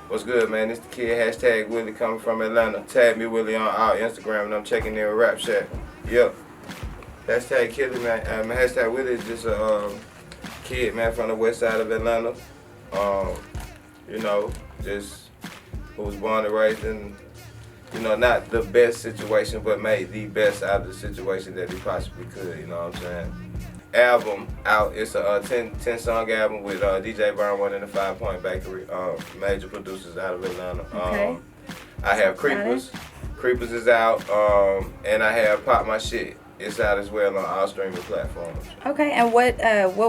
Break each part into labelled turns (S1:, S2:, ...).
S1: What's good, man? It's the kid, hashtag Wille, coming from Atlanta. Tag me, Wille, on our Instagram, and I'm checking in with Rapshack. Yep. Hashtag Killer, man. Hashtag Wille is just a kid, man, from the west side of Atlanta. You know, just who was born and raised in, you know, not the best situation, but made the best out of the situation that he possibly could, you know what I'm saying? Album out. It's a 10 song album with DJ Burn One and the 5 Point Bakery, major producers out of Atlanta.
S2: Okay.
S1: I have Creepers. Creepers is out, and I have Pop My Shit. It's out as well on all streaming platforms.
S2: Okay, and what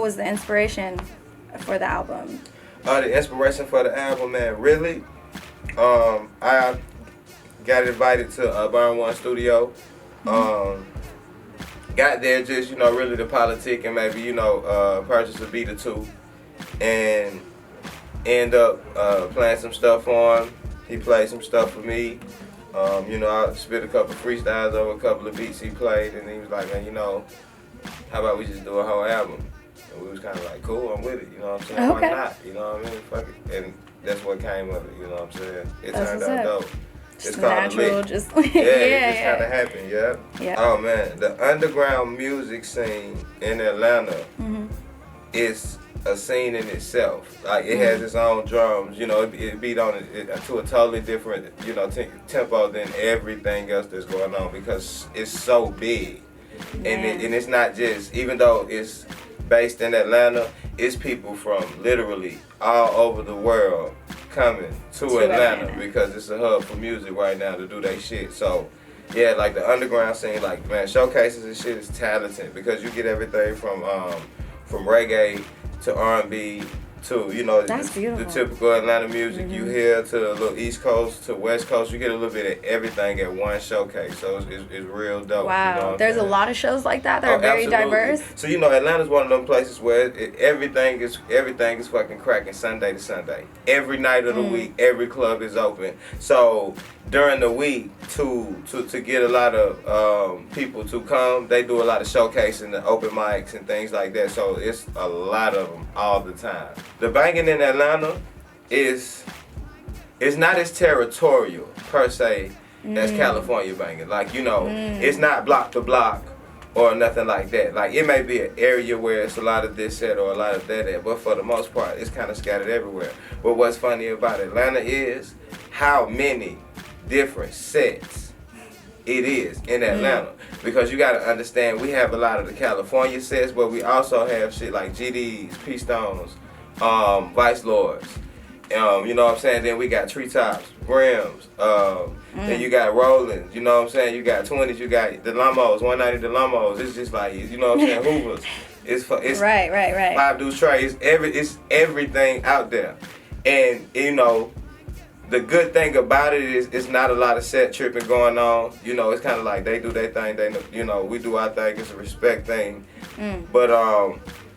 S2: was the inspiration for the album?
S1: The inspiration for the album, man, really, I got invited to Burn One Studio. Got there just, you know, really to politic and maybe, you know, purchase a beat or two. And end up playing some stuff for him. He played some stuff for me. You know, I spit a couple freestyles over a couple of beats he played. And he was like, man, you know, how about we just do a whole album? And we was kind of like, cool, I'm with it. You know what I'm saying?
S2: Okay.
S1: Why not? You know what I mean? Fuck it. And that's what came of it. You know what I'm saying? It
S2: That's
S1: turned
S2: what's
S1: out
S2: up.
S1: dope.
S2: Just
S1: It's called
S2: natural,
S1: Lick.
S2: just
S1: Yeah,
S2: yeah,
S1: it just kind of happened, yeah.
S2: Yeah.
S1: Oh man, the underground music scene in Atlanta is a scene in itself. Like it has its own drums, you know. It beat on it to a totally different, you know, tempo than everything else that's going on because it's so big, and it's not just, even though it's based in Atlanta, it's people from literally all over the world coming to Atlanta because it's a hub for music right now to do their shit. So yeah, like the underground scene, like man, showcases and shit is talented because you get everything from reggae to R&B to, you know, the typical Atlanta music you hear, to the little East Coast to West Coast. You get a little bit of everything at one showcase, so it's real dope.
S2: Wow,
S1: you know
S2: there's a lot of shows like that are very
S1: absolutely
S2: diverse.
S1: So you know, Atlanta's one of them places where everything is fucking cracking Sunday to Sunday. Every night of the week, every club is open. So during the week, to get a lot of people to come, they do a lot of showcasing, the open mics and things like that. So it's a lot of them all the time. The banging in Atlanta is not as territorial per se as California banging. Like, you know, it's not block to block or nothing like that. Like, it may be an area where it's a lot of this set or a lot of that at, but for the most part, it's kind of scattered everywhere. But what's funny about Atlanta is how many different sets it is in Atlanta. Because you got to understand, we have a lot of the California sets, but we also have shit like GDs, P-Stones, Vice Lords. You know what I'm saying? Then we got Treetops, Brims. Then you got Rollins. You know what I'm saying? You got 20s. You got the Lumbos, 190 the Lumbos. It's just like, you know what I'm saying? Hoovers. It's
S2: Right.
S1: 5 Deuce Trey. It's everything out there. And you know, the good thing about it is it's not a lot of set tripping going on. You know, it's kind of like they do their thing. You know, we do our thing. It's a respect thing. But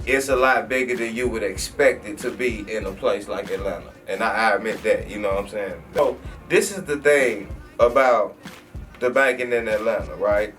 S1: it's a lot bigger than you would expect it to be in a place like Atlanta. And I admit that, you know what I'm saying? So this is the thing about the banking in Atlanta, right?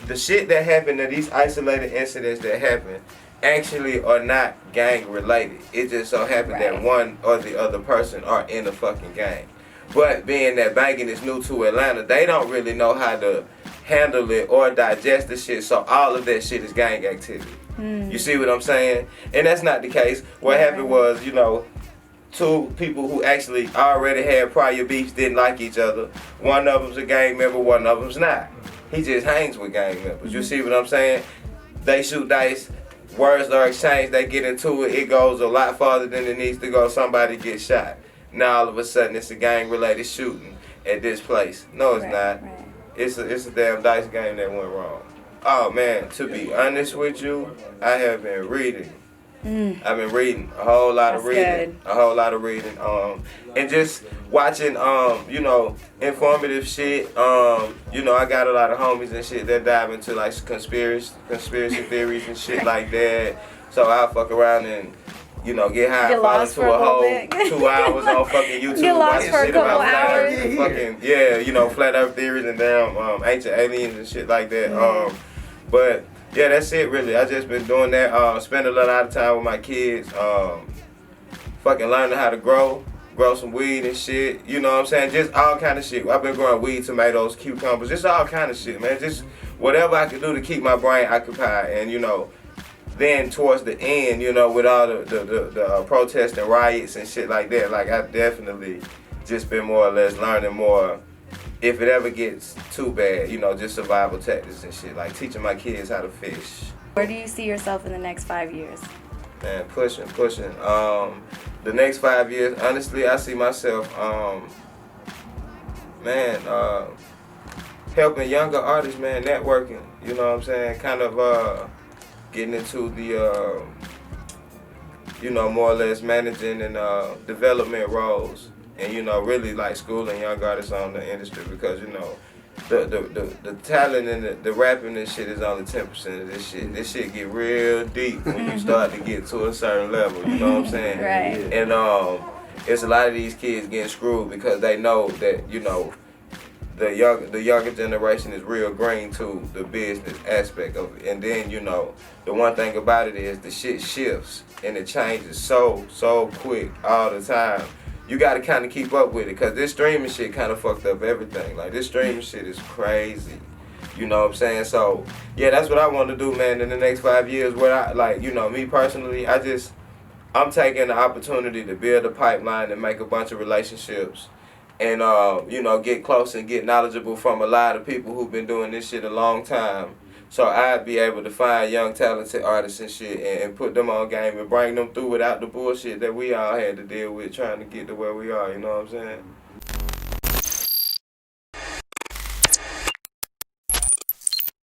S1: The shit that happened, these isolated incidents that happen, actually are not gang related. It just so happened that one or the other person are in a fucking gang. But being that banking is new to Atlanta, they don't really know how to handle it or digest the shit, so all of that shit is gang activity. You see what I'm saying? And that's not the case. What happened was, you know, two people who actually already had prior beefs didn't like each other. One of them's a gang member, one of them's not. He just hangs with gang members. You see what I'm saying? They shoot dice, words are exchanged, they get into it, it goes a lot farther than it needs to go, somebody gets shot. Now all of a sudden it's a gang-related shooting at this place. No, it's not. It's a damn dice game that went wrong. Oh man, to be honest with you, I have been reading. I've been reading a whole lot of reading, and just watching, you know, informative shit. You know, I got a lot of homies and shit that dive into like conspiracy theories and shit like that. So I'll fuck around and, you know, get high, fall into a whole 2 hours on fucking YouTube watching shit about flat Earth and fucking, you know, flat Earth theories and damn ancient aliens and shit like that. But yeah, that's it really. I just been doing that. Spending a lot of time with my kids. fucking learning how to grow some weed and shit. You know what I'm saying? Just all kind of shit. I've been growing weed, tomatoes, cucumbers, just all kind of shit, man. Just whatever I can do to keep my brain occupied. And you know, then towards the end, you know, with all the protests and riots and shit like that, like I definitely just been more or less learning more. If it ever gets too bad, you know, just survival tactics and shit, like teaching my kids how to fish.
S2: Where do you see yourself in the next 5 years?
S1: Man, pushing. The next 5 years, honestly, I see myself, helping younger artists, man, networking. You know what I'm saying? Kind of getting into the, you know, more or less managing and development roles. And, you know, really like schooling young artists on the industry because, you know, the talent and the rapping and shit is only 10% of this shit. This shit get real deep when you start to get to a certain level, you know what I'm saying?
S2: Right.
S1: And it's a lot of these kids getting screwed because they know that, you know, the younger generation is real green to the business aspect of it. And then, you know, the one thing about it is the shit shifts and it changes so quick all the time. You gotta kind of keep up with it, cause this streaming shit kind of fucked up everything. Like this streaming shit is crazy, you know what I'm saying? So yeah, that's what I want to do, man. In the next 5 years, where I like, you know, me personally, I'm taking the opportunity to build a pipeline and make a bunch of relationships, and you know, get close and get knowledgeable from a lot of people who've been doing this shit a long time. So I'd be able to find young, talented artists and shit and put them on game and bring them through without the bullshit that we all had to deal with trying to get to where we are, you know what I'm saying?